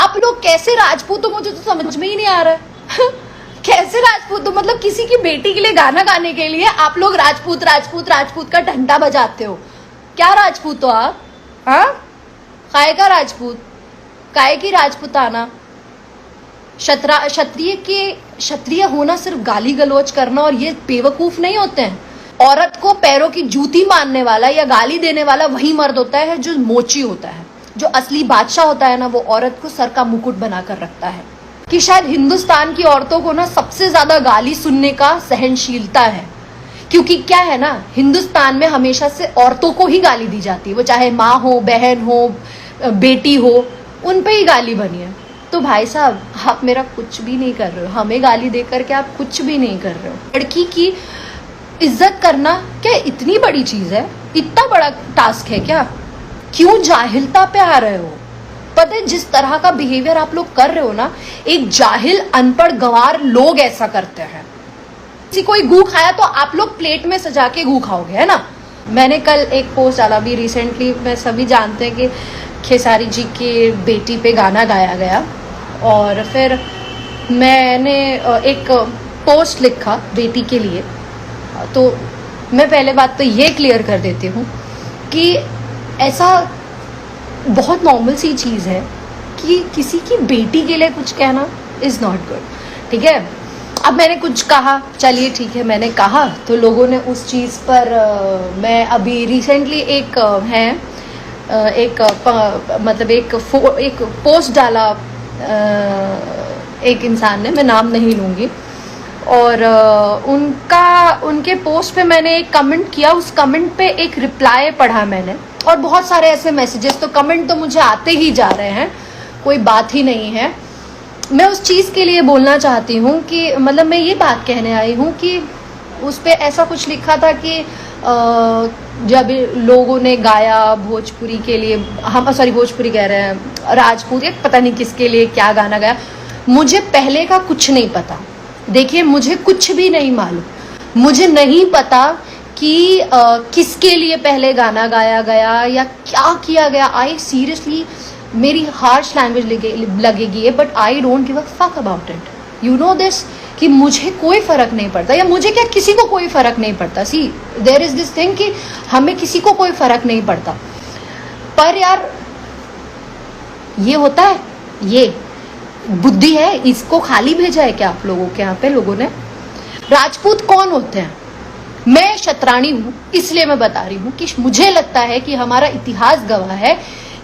आप लोग कैसे राजपूत हो, मुझे तो समझ में ही नहीं आ रहा है। कैसे राजपूत हो, मतलब किसी की बेटी के लिए गाना गाने के लिए आप लोग राजपूत राजपूत राजपूत का घंटा बजाते हो। क्या राजपूत हो आप? हाँ, काय का राजपूत, काय की राजपूताना। क्षत्रिय होना सिर्फ गाली गलौज करना और ये बेवकूफ नहीं होते हैं। औरत को पैरों की जूती मारने वाला या गाली देने वाला वही मर्द होता है जो मोची होता है। जो असली बादशाह होता है ना, वो औरत को सर का मुकुट बनाकर रखता है। कि शायद हिंदुस्तान की औरतों को ना सबसे ज्यादा गाली सुनने का सहनशीलता है, क्योंकि क्या है ना, हिंदुस्तान में हमेशा से औरतों को ही गाली दी जाती है। वो चाहे माँ हो, बहन हो, बेटी हो, उन पे ही गाली बनी है। तो भाई साहब, आप मेरा कुछ भी नहीं कर रहे हो, हमें गाली देकर के आप कुछ भी नहीं कर रहे हो। लड़की की इज्जत करना क्या इतनी बड़ी चीज है? इतना बड़ा टास्क है क्या? क्यों जाहिलता पे आ रहे हो? पता है जिस तरह का बिहेवियर आप लोग कर रहे हो ना, एक जाहिल अनपढ़ गंवार लोग ऐसा करते हैं। किसी कोई गू खाया तो आप लोग प्लेट में सजा के गू खाओगे, है ना। मैंने कल एक पोस्ट डाला, अभी रिसेंटली, मैं सभी जानते हैं कि खेसारी जी की बेटी पे गाना गाया गया, और फिर मैंने एक पोस्ट लिखा बेटी के लिए। तो मैं पहले बात तो ये क्लियर कर देती हूँ कि ऐसा बहुत नॉर्मल सी चीज़ है कि किसी की बेटी के लिए कुछ कहना इज़ नॉट गुड, ठीक है। अब मैंने कुछ कहा, चलिए ठीक है, मैंने कहा तो लोगों ने उस चीज़ पर मैं अभी रिसेंटली एक मतलब एक पोस्ट डाला एक इंसान ने, मैं नाम नहीं लूँगी, और उनके पोस्ट पे मैंने एक कमेंट किया। उस कमेंट पे एक रिप्लाई पढ़ा मैंने, और बहुत सारे ऐसे मैसेजेस, तो कमेंट तो मुझे आते ही जा रहे हैं, कोई बात ही नहीं है। मैं उस चीज़ के लिए बोलना चाहती हूँ कि मतलब मैं ये बात कहने आई हूँ कि उस पे ऐसा कुछ लिखा था कि जब लोगों ने गाया भोजपुरी के लिए, हम सॉरी भोजपुरी कह रहे हैं, राजपूत, एक पता नहीं किसके लिए क्या गाना गाया। मुझे पहले का कुछ नहीं पता, देखिए मुझे कुछ भी नहीं मालूम, मुझे नहीं पता कि किसके लिए पहले गाना गाया गया या क्या किया गया। आई सीरियसली, मेरी हार्श लैंग्वेज लगेगी ये, but I don't give a fuck about it. You know this, कि मुझे कोई फर्क नहीं पड़ता, या मुझे क्या, किसी को कोई फर्क नहीं पड़ता। सी देयर इज दिस थिंग कि हमें किसी को कोई फर्क नहीं पड़ता, पर यार ये होता है, ये बुद्धि है, इसको खाली भेजा है क्या आप लोगों के यहाँ पे लोगों ने? राजपूत कौन होते हैं? मैं क्षत्राणी हूं, इसलिए मैं बता रही हूं कि मुझे लगता है कि हमारा इतिहास गवाह है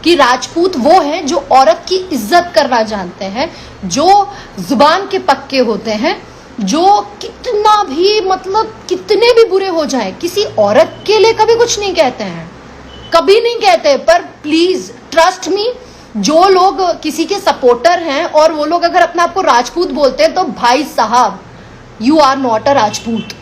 कि राजपूत वो हैं जो औरत की इज्जत करना जानते हैं, जो जुबान के पक्के होते हैं, जो कितना भी मतलब कितने भी बुरे हो जाए किसी औरत के लिए कभी कुछ नहीं कहते हैं, कभी नहीं कहते। पर प्लीज ट्रस्ट मी, जो लोग किसी के सपोर्टर हैं और वो लोग अगर अपने आप को राजपूत बोलते हैं, तो भाई साहब you are not a Rajput.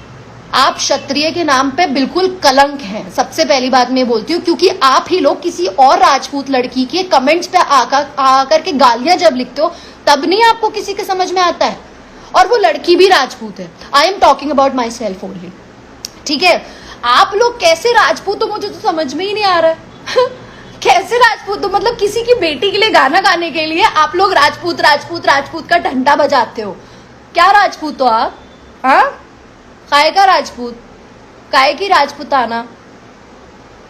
आप क्षत्रिय के नाम पे बिल्कुल कलंक हैं। सबसे पहली बात मैं बोलती हूँ, क्योंकि आप ही लोग किसी और राजपूत लड़की के कमेंट्स पे आकर के गालियां जब लिखते हो, तब नहीं आपको किसी के समझ में आता है, और वो लड़की भी राजपूत है। I am talking about my self only, ठीक है। आप लोग कैसे राजपूत हो, मुझे तो समझ में ही नहीं आ रहा है। कैसे राजपूत हो, मतलब किसी की बेटी के लिए गाना गाने के लिए आप लोग राजपूत राजपूत राजपूत का घंटा बजाते हो। क्या राजपूत हो आप? हाँ, काय का राजपूत, काय की राजपूताना।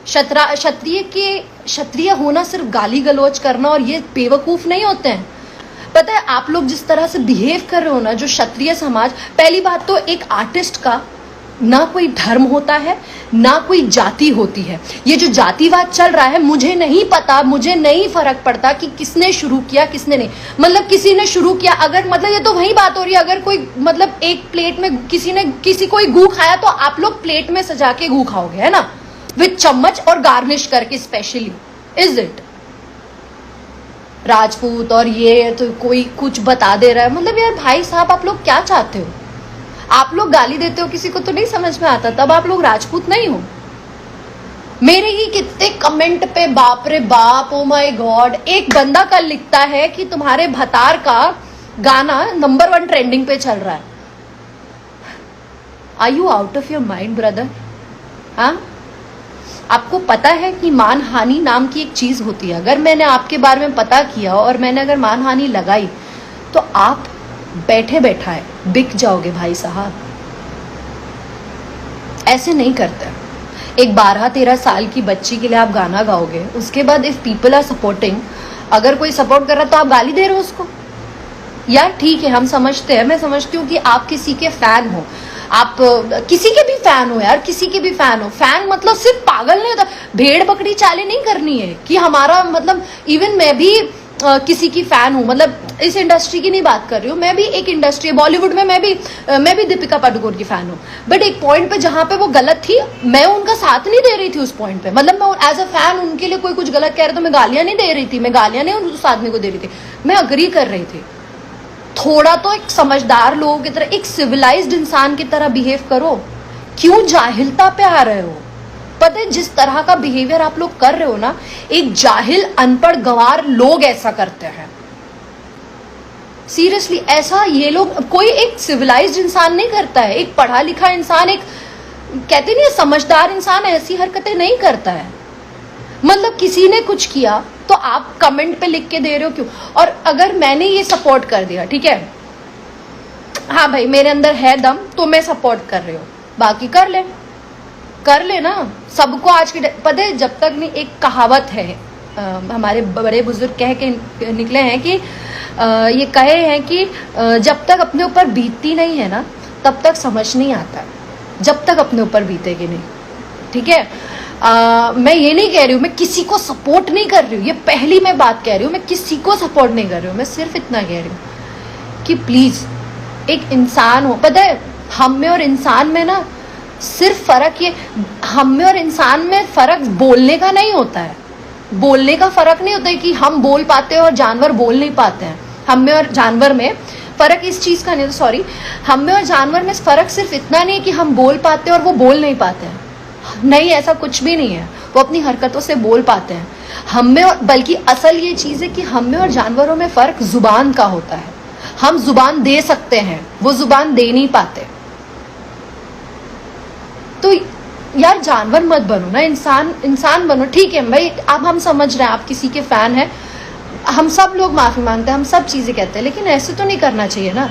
क्षत्रिय होना सिर्फ गाली गलौज करना और ये बेवकूफ नहीं होते हैं। पता है आप लोग जिस तरह से बिहेव कर रहे हो ना, जो क्षत्रिय समाज, पहली बात तो एक आर्टिस्ट का ना कोई धर्म होता है ना कोई जाति होती है। ये जो जातिवाद चल रहा है, मुझे नहीं पता, मुझे नहीं फर्क पड़ता कि किसने शुरू किया किसने नहीं। मतलब किसी ने शुरू किया, अगर मतलब ये तो वही बात हो रही है, अगर कोई मतलब एक प्लेट में किसी कोई गू खाया तो आप लोग प्लेट में सजा के गू खाओगे, है ना, विद चम्मच और गार्निश करके स्पेशली। इज इट राजपूत और ये तो कोई कुछ बता दे रहा है? मतलब यार भाई साहब, आप लोग क्या चाहते हो? आप लोग गाली देते हो किसी को तो नहीं समझ में आता, तब आप लोग राजपूत नहीं हो। मेरे ही कितने कमेंट पे बाप रे बाप, ओ माय गॉड, एक बंदा कल लिखता है कि तुम्हारे भतार का गाना नंबर 1 ट्रेंडिंग पे चल रहा है। Are you out of your mind brother? हाँ, आपको पता है कि मानहानि नाम की एक चीज होती है। अगर मैंने आपके बारे में पता किया और मैंने अगर मानहानि लगाई तो आप बैठे बैठाए बिक जाओगे भाई साहब। ऐसे नहीं करते। एक 12-13 साल की बच्ची के लिए आप गाना गाओगे, उसके बाद इफ पीपल आर सपोर्टिंग, अगर कोई सपोर्ट कर रहा तो आप गाली दे रहे हो उसको। यार ठीक है, हम समझते हैं, मैं समझती हूँ कि आप किसी के फैन हो, आप किसी के भी फैन हो यार, किसी के भी फैन हो। फैन मतलब सिर्फ पागल नहीं होता, भेड़ बकरी चालें नहीं करनी है कि हमारा मतलब। इवन मैं भी किसी की फैन हूँ, मतलब इस इंडस्ट्री की नहीं बात कर रही हूँ, मैं भी एक इंडस्ट्री है बॉलीवुड में, मैं भी दीपिका पादुकोण की फैन हूँ। बट एक पॉइंट पे जहां पे वो गलत थी, मैं उनका साथ नहीं दे रही थी उस पॉइंट पे। मतलब मैं एज अ फैन उनके लिए कोई कुछ गलत कह रहा तो मैं गालियां नहीं दे रही थी, मैं गालियां नहीं उस आदमी को दे रही थी, मैं अग्री कर रही थी। थोड़ा तो एक समझदार लोगों की तरह, एक सिविलाइज्ड इंसान की तरह बिहेव करो। क्यों जाहिलता पे आ रहे हो? पता है जिस तरह का बिहेवियर आप लोग कर रहे हो ना, एक जाहिल अनपढ़ गंवार लोग ऐसा करते हैं। सीरियसली ऐसा ये लोग, कोई एक सिविलाइज्ड इंसान नहीं करता है। एक पढ़ा लिखा इंसान, एक कहते नहीं समझदार इंसान ऐसी हरकतें नहीं करता है। मतलब किसी ने कुछ किया तो आप कमेंट पे लिख के दे रहे हो क्यों? और अगर मैंने ये सपोर्ट कर दिया, ठीक है, हाँ भाई मेरे अंदर है दम तो मैं सपोर्ट कर रही हूँ, बाकी कर ले ना। सबको आज के पता है, जब तक नहीं, एक कहावत है हमारे बड़े बुजुर्ग कह के निकले हैं कि ये कहे हैं कि जब तक अपने ऊपर बीतती नहीं है ना तब तक समझ नहीं आता, जब तक अपने ऊपर बीतेगी नहीं। ठीक है, मैं ये नहीं कह रही हूँ, मैं किसी को सपोर्ट नहीं कर रही हूँ, ये पहली मैं बात कह रही हूँ, मैं किसी को सपोर्ट नहीं कर रही हूँ। मैं सिर्फ इतना कह रही हूँ कि प्लीज एक इंसान हो। पता है हम में और इंसान में ना सिर्फ फर्क ये, हम में और इंसान में फर्क बोलने का नहीं होता है। बोलने का फर्क नहीं होता है कि हम बोल पाते हैं और जानवर बोल नहीं पाते हैं। हम में और जानवर में फर्क इस चीज का नहीं होता, सॉरी, हम में और जानवर में फर्क सिर्फ इतना नहीं है कि हम बोल पाते हैं और वो बोल नहीं पाते हैं। नहीं, ऐसा कुछ भी नहीं है, वो अपनी हरकतों से बोल पाते हैं। हम में और, बल्कि असल ये चीज है कि हम में और जानवरों में फर्क जुबान का होता है। हम जुबान दे सकते हैं, वो जुबान दे नहीं पाते। तो यार जानवर मत बनो ना, इंसान बनो। ठीक है भाई, अब हम समझ रहे हैं आप किसी के फैन हैं, हम सब लोग माफी मांगते हैं, हम सब चीजें कहते हैं, लेकिन ऐसे तो नहीं करना चाहिए ना।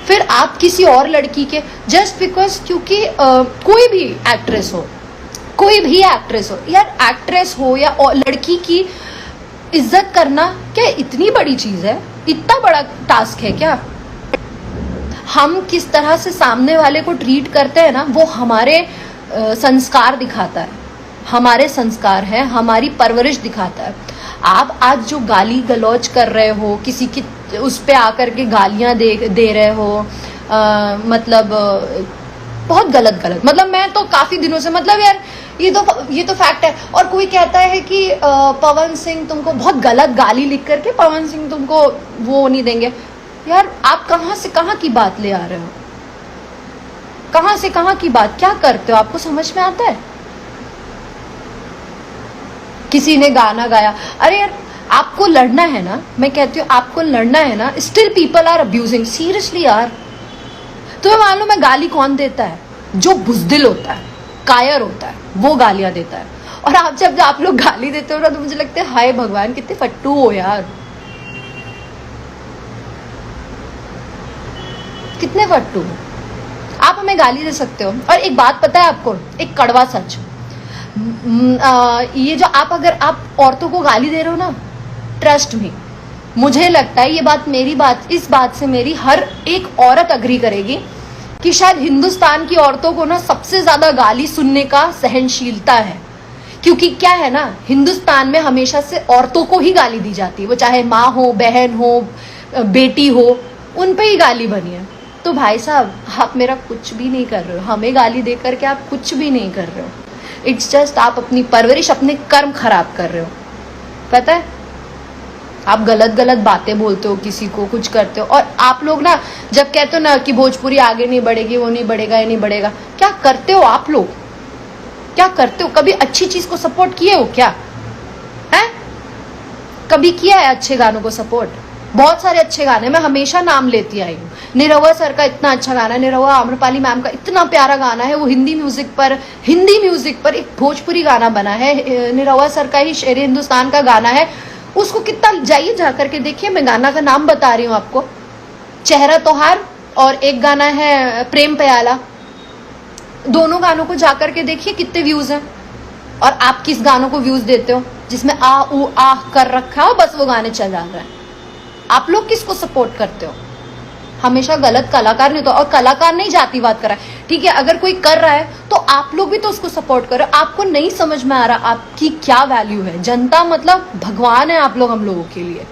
फिर आप किसी और लड़की के जस्ट बिकॉज, क्योंकि कोई भी एक्ट्रेस हो, यार एक्ट्रेस हो या लड़की की इज्जत करना क्या इतनी बड़ी चीज है? इतना बड़ा टास्क है क्या? हम किस तरह से सामने वाले को ट्रीट करते हैं ना, वो हमारे संस्कार दिखाता है, हमारे संस्कार है, हमारी परवरिश दिखाता है। आप आज जो गाली गलौज कर रहे हो, किसी की उस पे आकर के गालियां दे रहे हो, मतलब बहुत गलत, मतलब मैं तो काफी दिनों से, मतलब यार ये तो फैक्ट है। और कोई कहता है कि पवन सिंह तुमको बहुत गलत गाली लिख करके पवन सिंह तुमको वो नहीं देंगे। यार आप कहां से कहां की बात ले आ रहे हो? कहां से कहां की बात, क्या करते हो? आपको समझ में आता है? किसी ने गाना गाया, अरे यार आपको लड़ना है ना, मैं कहती हूँ आपको लड़ना है ना, still people are abusing. Seriously यार, तुम्हें मालूम है गाली कौन देता है? जो बुजदिल होता है, कायर होता है, वो गालियां देता है। और जब आप लोग गाली देते हो ना तो मुझे लगता है हाय भगवान कितने फट्टू हो यार, कितने फट्टू हो आप, हमें गाली दे सकते हो। और एक बात पता है आपको, एक कड़वा सच, ये जो अगर आप औरतों को गाली दे रहे हो ना, ट्रस्ट मी, मुझे लगता है इस बात से मेरी हर एक औरत अग्री करेगी कि शायद हिंदुस्तान की औरतों को ना सबसे ज्यादा गाली सुनने का सहनशीलता है। क्योंकि क्या है ना, हिंदुस्तान में हमेशा से औरतों को ही गाली दी जाती है, वो चाहे माँ हो, बहन हो, बेटी हो, उन पे ही गाली बनी है। तो भाई साहब आप मेरा कुछ भी नहीं कर रहे हो, हमें गाली देकर के आप कुछ भी नहीं कर रहे हो। इट्स जस्ट आप अपनी परवरिश, अपने कर्म खराब कर रहे हो। पता है, आप गलत बातें बोलते हो, किसी को कुछ करते हो। और आप लोग ना जब कहते हो ना कि भोजपुरी आगे नहीं बढ़ेगी, वो नहीं बढ़ेगा, ये नहीं बढ़ेगा, क्या करते हो आप लोग? क्या करते हो? कभी अच्छी चीज को सपोर्ट किए हो क्या? है कभी किया है अच्छे गानों को सपोर्ट? बहुत सारे अच्छे गाने मैं हमेशा नाम लेती आई हूँ। निरहुआ सर का इतना अच्छा गाना है, निरहुआ आम्रपाली मैम का इतना प्यारा गाना है, वो हिंदी म्यूजिक पर एक भोजपुरी गाना बना है, निरहुआ सर का ही शेर हिंदुस्तान का गाना है। उसको कितना जाइए जा करके देखिए, मैं गाना का नाम बता रही हूँ आपको, चेहरा तोहार, और एक गाना है प्रेम प्याला। दोनों गानों को जाकर के देखिए कितने व्यूज हैं। और आप किस गानों को व्यूज देते हो? जिसमें आ ऊ आह कर रखा हो, बस वो गाने चल जा रहे हैं। आप लोग किसको सपोर्ट करते हो? हमेशा गलत कलाकार नहीं तो, और कलाकार नहीं जातिवाद कर रहा है, ठीक है, अगर कोई कर रहा है तो आप लोग भी तो उसको सपोर्ट करो। आपको नहीं समझ में आ रहा आपकी क्या वैल्यू है। जनता मतलब भगवान है आप लोग हम लोगों के लिए।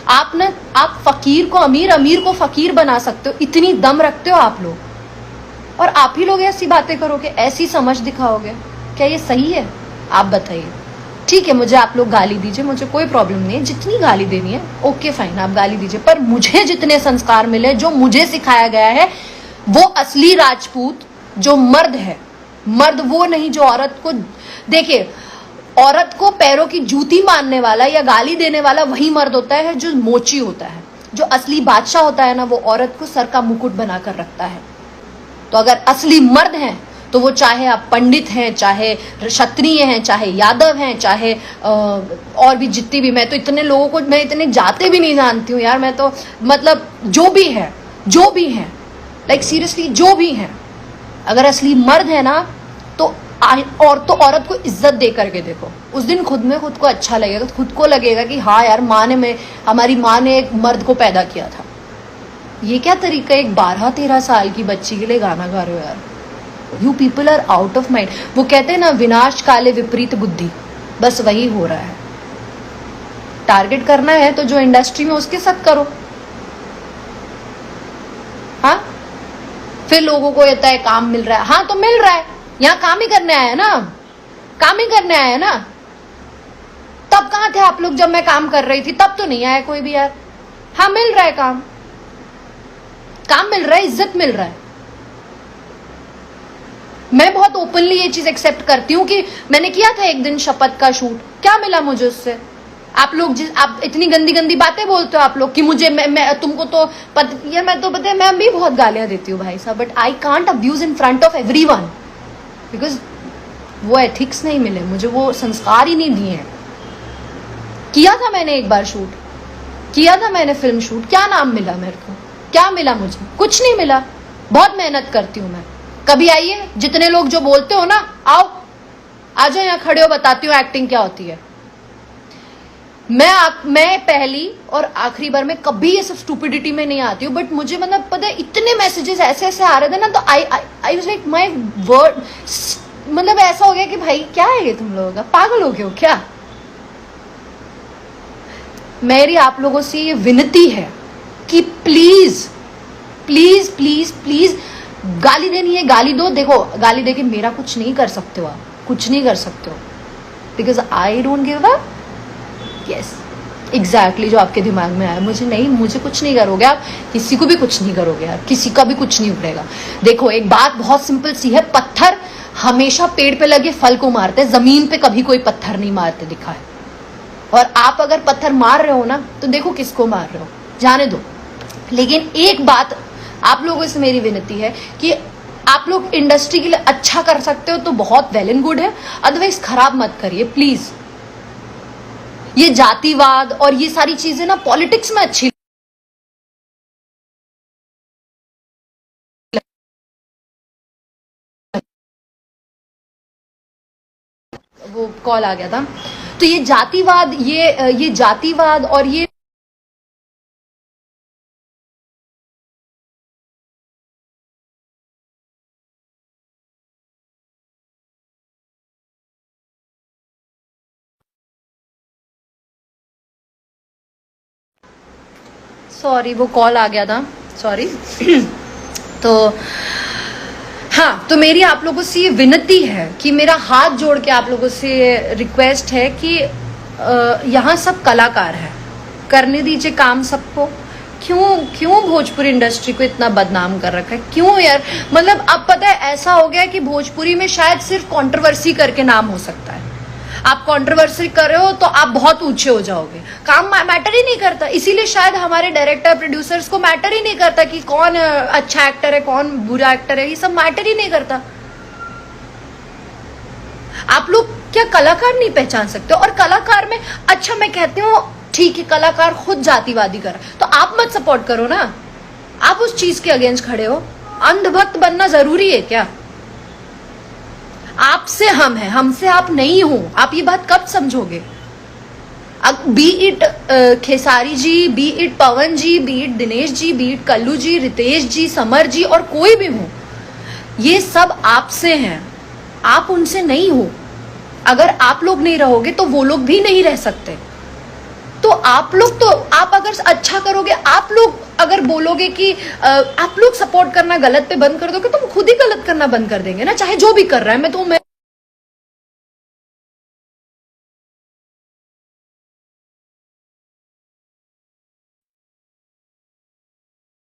आप फकीर को अमीर, अमीर को फकीर बना सकते हो, इतनी दम रखते हो आप लोग। और आप ही लोग ऐसी बातें करोगे, ऐसी समझ दिखाओगे, क्या ये सही है? आप बताइए। ठीक है, मुझे आप लोग गाली दीजिए, मुझे कोई प्रॉब्लम नहीं है, जितनी गाली देनी है ओके फाइन, आप गाली दीजिए, पर मुझे जितने संस्कार मिले, जो मुझे सिखाया गया है, वो असली राजपूत जो मर्द है, मर्द वो नहीं जो औरत को, देखिए औरत को पैरों की जूती मारने वाला या गाली देने वाला वही मर्द होता है जो मोची होता है। जो असली बादशाह होता है ना, वो औरत को सर का मुकुट बनाकर रखता है। तो अगर असली मर्द हैं तो वो चाहे आप पंडित हैं, चाहे क्षत्रिय हैं, चाहे यादव हैं, चाहे और भी जितनी भी, मैं तो इतने लोगों को, मैं इतने जाते भी नहीं जानती हूँ यार, मैं तो मतलब जो भी है लाइक सीरियसली जो भी है, अगर असली मर्द है ना तो औरत को इज्जत दे करके देखो। उस दिन खुद को अच्छा लगेगा, खुद को लगेगा कि हाँ यार हमारी माँ ने एक मर्द को पैदा किया था। ये क्या तरीका है एक 12-13 साल की बच्ची के लिए गाना गा रहे हो यार? You people are out of mind. वो कहते हैं ना, विनाश काले विपरीत बुद्धि, बस वही हो रहा है। टारगेट करना है तो जो इंडस्ट्री में उसके साथ करो। हाँ, फिर लोगों को कहता है काम मिल रहा है। हाँ तो मिल रहा है, यहाँ काम ही करने आया ना, काम ही करने आया ना। तब कहाँ थे आप लोग जब मैं काम कर रही थी? तब तो नहीं आया कोई भी यार। हाँ मिल रहा है काम मिल रहा है, इज्जत मिल रहा है। मैं बहुत ओपनली ये चीज एक्सेप्ट करती हूँ कि मैंने किया था एक दिन शपथ का शूट, क्या मिला मुझे उससे? आप इतनी गंदी गंदी बातें बोलते हो आप लोग कि मुझे मैं तुमको तो यार मैं तो पता है मैं भी बहुत गालियां देती हूँ भाई साहब, but I can't abuse in front of everyone because वो एथिक्स नहीं मिले मुझे, वो संस्कार ही नहीं दिए हैं। किया था मैंने एक बार शूट, किया था मैंने फिल्म शूट, क्या नाम मिला मेरे को? क्या मिला मुझे? कुछ नहीं मिला। बहुत मेहनत करती हूँ मैं। कभी आइए, जितने लोग जो बोलते हो ना, आओ आ जाओ, यहाँ खड़े हो, बताती हूँ एक्टिंग क्या होती है। मैं पहली और आखिरी बार में कभी ये सब स्टूपिडिटी में नहीं आती हूँ, बट मुझे मतलब पता है इतने मैसेजेस ऐसे ऐसे आ रहे थे ना, तो I was like my word, मतलब ऐसा हो गया कि भाई क्या है ये, तुम लोगों का पागल हो गए हो क्या? मेरी आप लोगों से ये विनती है कि प्लीज प्लीज प्लीज प्लीज गाली देनी है गाली दो। देखो गाली देके मेरा कुछ नहीं कर सकते हो, आप कुछ नहीं कर सकते हो, because I don't give a yes exactly जो आपके दिमाग में आया, मुझे कुछ नहीं करोगे आप, किसी को भी कुछ नहीं करोगे यार, किसी का भी कुछ नहीं उखड़ेगा। देखो एक बात बहुत सिंपल सी है, पत्थर हमेशा पेड़ पे लगे फल को मारते हैं, जमीन पे कभी कोई पत्थर नहीं मारते दिखा है। और आप अगर पत्थर मार रहे हो ना तो देखो किसको मार रहे हो, जाने दो। लेकिन एक बात आप लोगों से मेरी विनती है कि आप लोग इंडस्ट्री के लिए अच्छा कर सकते हो तो बहुत वेल एंड गुड है, अदरवाइज खराब मत करिए प्लीज। ये जातिवाद और ये सारी चीजें ना पॉलिटिक्स में अच्छी, वो कॉल आ गया था, तो ये जातिवाद ये जातिवाद और ये सॉरी वो कॉल आ गया था, सॉरी। तो हाँ, तो मेरी आप लोगों से ये विनती है कि मेरा हाथ जोड़ के आप लोगों से रिक्वेस्ट है कि यहाँ सब कलाकार हैं, करने दीजिए काम सबको। क्यों भोजपुरी इंडस्ट्री को इतना बदनाम कर रखा है? क्यों यार? मतलब अब पता है ऐसा हो गया है कि भोजपुरी में शायद सिर्फ कंट्रोवर्सी करके नाम हो सकता है। आप कंट्रोवर्सी कर रहे हो तो आप बहुत ऊंचे हो जाओगे। काम मैटर ही नहीं करता, इसीलिए शायद हमारे डायरेक्टर प्रोड्यूसर्स को मैटर ही नहीं करता कि कौन अच्छा एक्टर है कौन बुरा एक्टर है, ये सब मैटर ही नहीं करता। आप लोग क्या कलाकार नहीं पहचान सकते? और कलाकार में अच्छा मैं कहती हूँ ठीक है, कलाकार खुद जातिवादी कर, तो आप मत सपोर्ट करो ना, आप उस चीज के अगेंस्ट खड़े हो। अंधभक्त बनना जरूरी है क्या? आपसे हम हैं, हमसे आप नहीं हो। आप ये बात कब समझोगे? Be it Khesari ji, be it Pawan ji, be it Dinesh ji, be it Kallu ji, Ritesh ji, Samar ji और कोई भी हो, ये सब आपसे हैं, आप उनसे नहीं हो। अगर आप लोग नहीं रहोगे तो वो लोग भी नहीं रह सकते। तो आप लोग, तो आप अगर अच्छा करोगे, आप लोग अगर बोलोगे कि आप लोग सपोर्ट करना गलत पे बंद कर दोगे तो हम खुद ही गलत करना बंद कर देंगे ना, चाहे जो भी कर रहा है। मैं